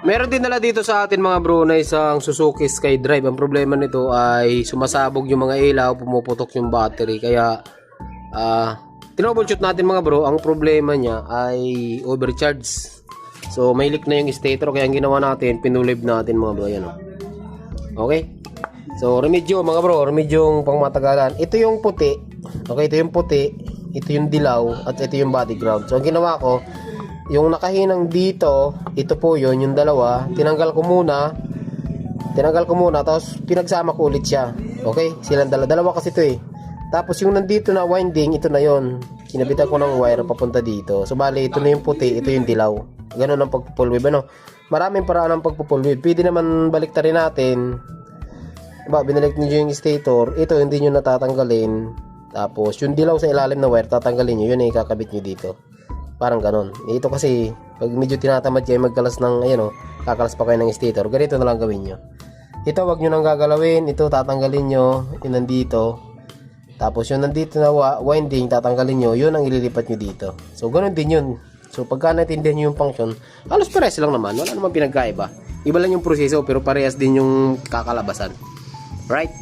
Meron din nala dito sa atin mga bro na isang Suzuki SkyDrive. Ang problema nito ay sumasabog yung mga ilaw, pumuputok yung battery. Kaya tinroubleshoot natin mga bro. Ang problema niya ay overcharge. So may leak na yung stator, kaya ang ginawa natin, pinulib natin mga bro. Yan, oh. Okay. So remedyo mga bro, remedyong pangmatagalan. Ito yung puti. Okay, ito yung puti. Ito yung dilaw at ito yung body ground. So ang ginawa ko, yung nakahinang dito, ito po yun, yung dalawa, tinanggal ko muna, tapos pinagsama ko ulit siya. Okay? Silang dalawa kasi ito eh. Tapos yung nandito na winding, ito na yon. Kinabitan ko ng wire papunta dito. So bali, ito na yung puti, ito yung dilaw. Ganun ang pagpupulwib, ano? Maraming paraan ng pagpupulwib. Pwede naman baliktarin natin. Diba, binalik nyo yung stator, ito hindi nyo natatanggalin. Tapos yung dilaw sa ilalim na wire, tatanggalin nyo, yun ay kakabit nyo dito. Parang ganon. Ito kasi, pag medyo tinatamad kayo magkalas ng, ayan o, kakalas pa kayo ng stator, ganito na lang gawin nyo. Ito, wag nyo nang gagalawin. Ito, tatanggalin nyo. Yung nandito. Tapos yung nandito na winding, tatanggalin nyo. Yun ang ililipat nyo dito. So, ganon din yun. So, pagka natindihan nyo yung function, halos parehas lang naman. Wala naman pinagkaiba. Iba lang yung proseso, pero parehas din yung kakalabasan. Right?